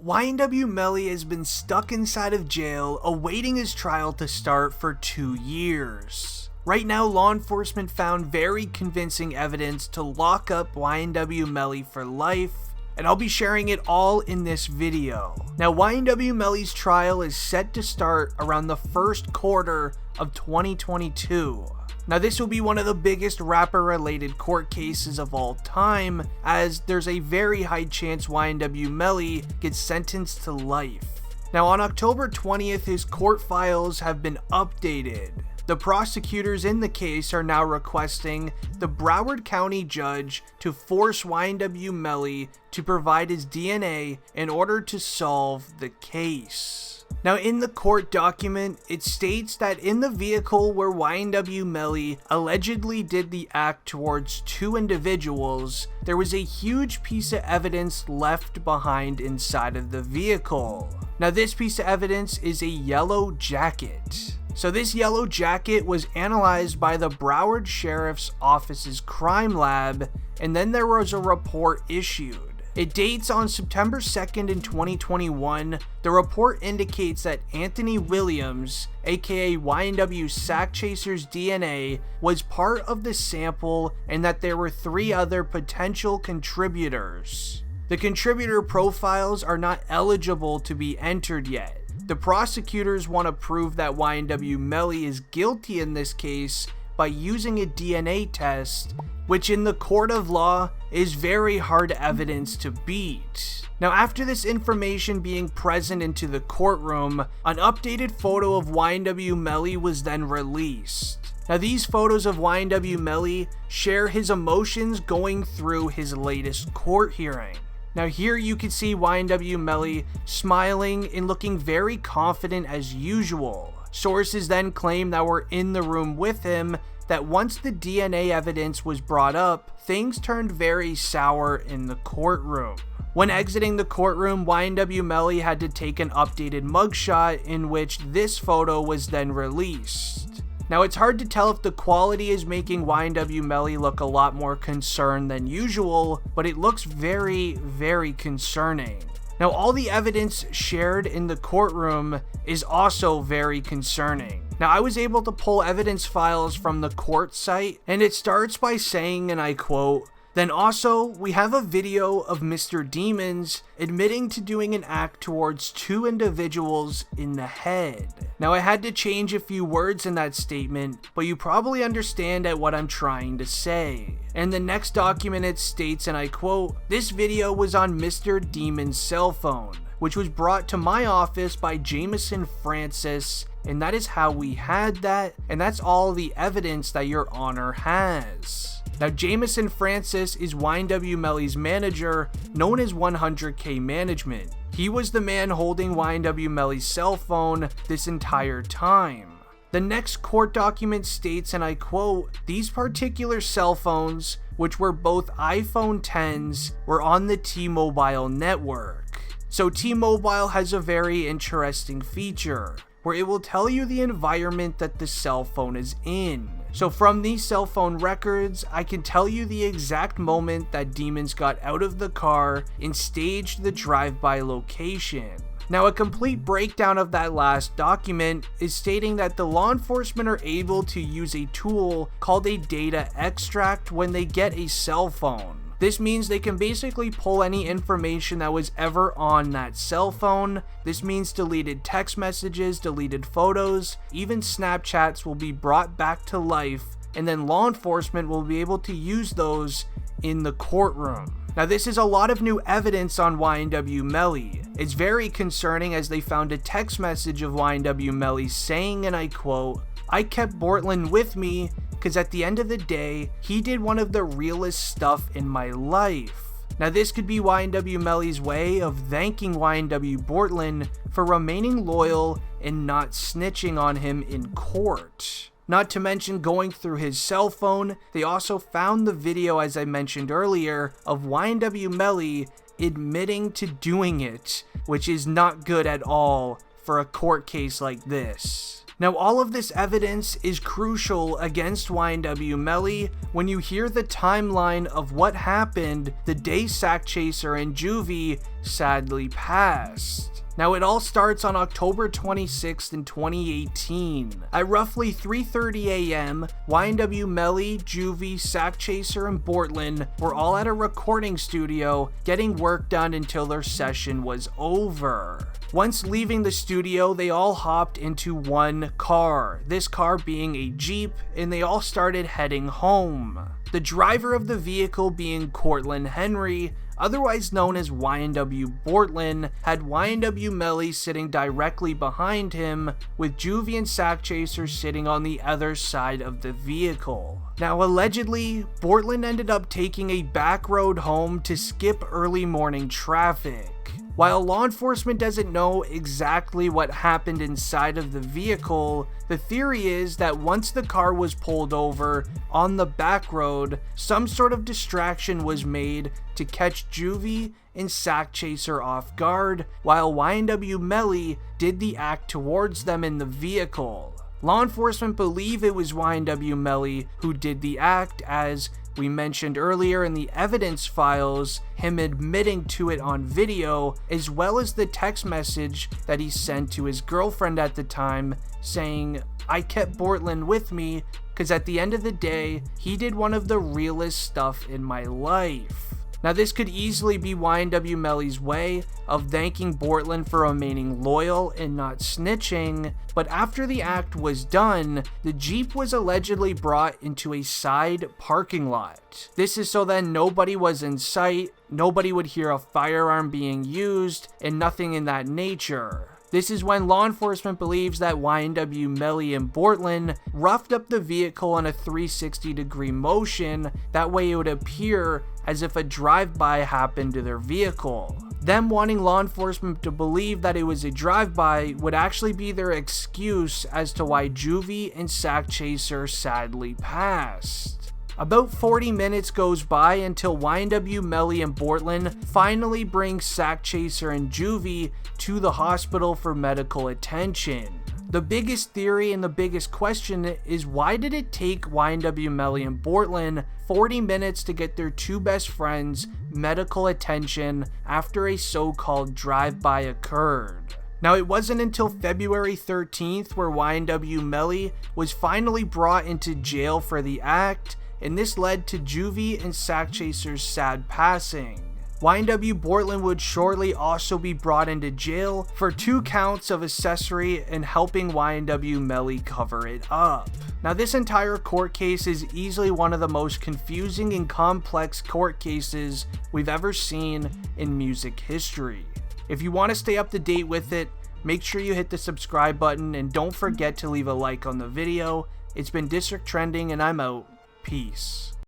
YNW Melly has been stuck inside of jail awaiting his trial to start for 2 years. Right now, law enforcement found very convincing evidence to lock up YNW Melly for life, and I'll be sharing it all in this video. Now, YNW Melly's trial is set to start around the first quarter of 2022. Now, this will be one of the biggest rapper-related court cases of all time, as there's a very high chance YNW Melly gets sentenced to life. Now, on October 20th, his court files have been updated. The prosecutors in the case are now requesting the Broward County judge to force YNW Melly to provide his DNA in order to solve the case. Now, in the court document, it states that in the vehicle where YNW Melly allegedly did the act towards 2 individuals, there was a huge piece of evidence left behind inside of the vehicle. Now, this piece of evidence is a yellow jacket. So this yellow jacket was analyzed by the Broward Sheriff's Office's crime lab, and then there was a report issued. It dates on September 2nd in 2021. The report indicates that Anthony Williams, aka YNW Sakchaser's DNA, was part of the sample and that there were 3 other potential contributors. The contributor profiles are not eligible to be entered yet. The prosecutors want to prove that YNW Melly is guilty in this case by using a DNA test, which in the court of law is very hard evidence to beat. Now, after this information being present into the courtroom, an updated photo of YNW Melly was then released. Now, these photos of YNW Melly share his emotions going through his latest court hearing. Now, here you can see YNW Melly smiling and looking very confident as usual. Sources then claim that were in the room with him that once the DNA evidence was brought up, things turned very sour in the courtroom. When exiting the courtroom, YNW Melly had to take an updated mugshot in which this photo was then released. Now, it's hard to tell if the quality is making YNW Melly look a lot more concerned than usual, but it looks very, very concerning. Now, all the evidence shared in the courtroom is also very concerning. Now, I was able to pull evidence files from the court site, and it starts by saying, and I quote, "Then also, we have a video of Mr. Demons admitting to doing an act towards 2 individuals in the head." Now, I had to change a few words in that statement, but you probably understand at what I'm trying to say. And the next document it states, and I quote, "This video was on Mr. Demon's cell phone, which was brought to my office by Jameson Francis, and that is how we had that, and that's all the evidence that your honor has." Now, Jameson Francis is YNW Melly's manager, known as 100K Management. He was the man holding YNW Melly's cell phone this entire time. The next court document states, and I quote, "These particular cell phones, which were both iPhone 10s, were on the T-Mobile network." So T-Mobile has a very interesting feature, where it will tell you the environment that the cell phone is in. So from these cell phone records, I can tell you the exact moment that Demons got out of the car and staged the drive-by location. Now, a complete breakdown of that last document is stating that the law enforcement are able to use a tool called a data extract when they get a cell phone. This means they can basically pull any information that was ever on that cell phone. This means deleted text messages, deleted photos, even Snapchats will be brought back to life, and then law enforcement will be able to use those in the courtroom. Now, this is a lot of new evidence on YNW Melly. It's very concerning as they found a text message of YNW Melly saying, and I quote, "I kept Bortlen with me because at the end of the day, he did one of the realest stuff in my life." Now, this could be YNW Melly's way of thanking YNW Bortlen for remaining loyal and not snitching on him in court. Not to mention, going through his cell phone, they also found the video, as I mentioned earlier, of YNW Melly admitting to doing it, which is not good at all for a court case like this. Now, all of this evidence is crucial against YNW Melly when you hear the timeline of what happened the day Sakchaser and Juvy sadly passed. Now, it all starts on October 26th in 2018. At roughly 3:30 a.m., YNW Melly, Juvy, Sakchaser, and Bortlen were all at a recording studio getting work done until their session was over. Once leaving the studio, they all hopped into one car, this car being a Jeep, and they all started heading home. The driver of the vehicle being Cortland Henry, otherwise known as YNW Bortlen, had YNW Melly sitting directly behind him, with Juvy and Sakchaser sitting on the other side of the vehicle. Now, allegedly, Bortlen ended up taking a back road home to skip early morning traffic. While law enforcement doesn't know exactly what happened inside of the vehicle, the theory is that once the car was pulled over on the back road, some sort of distraction was made to catch Juvy and Sakchaser off guard, while YNW Melly did the act towards them in the vehicle. Law enforcement believe it was YNW Melly who did the act, as we mentioned earlier in the evidence files, him admitting to it on video, as well as the text message that he sent to his girlfriend at the time saying, "I kept Bortlen with me because at the end of the day, he did one of the realest stuff in my life." Now, this could easily be YNW Melly's way of thanking Bortlen for remaining loyal and not snitching, but after the act was done, the Jeep was allegedly brought into a side parking lot. This is so that nobody was in sight, nobody would hear a firearm being used, and nothing in that nature. This is when law enforcement believes that YNW Melly and Bortlen roughed up the vehicle in a 360-degree motion, that way it would appear as if a drive-by happened to their vehicle. Them wanting law enforcement to believe that it was a drive-by would actually be their excuse as to why Juvy and Sakchaser sadly passed. About 40 minutes goes by until YNW Melly and Bortlen finally bring Sakchaser and Juvy to the hospital for medical attention. The biggest theory and the biggest question is, why did it take YNW Melly and Bortlen 40 minutes to get their two best friends medical attention after a so-called drive-by occurred? Now, it wasn't until February 13th where YNW Melly was finally brought into jail for the act, and this led to Juvy and Sakchaser's sad passing. YNW Bortlen would shortly also be brought into jail for 2 counts of accessory and helping YNW Melly cover it up. Now, this entire court case is easily one of the most confusing and complex court cases we've ever seen in music history. If you want to stay up to date with it, make sure you hit the subscribe button and don't forget to leave a like on the video. It's been District Trending and I'm out. Peace.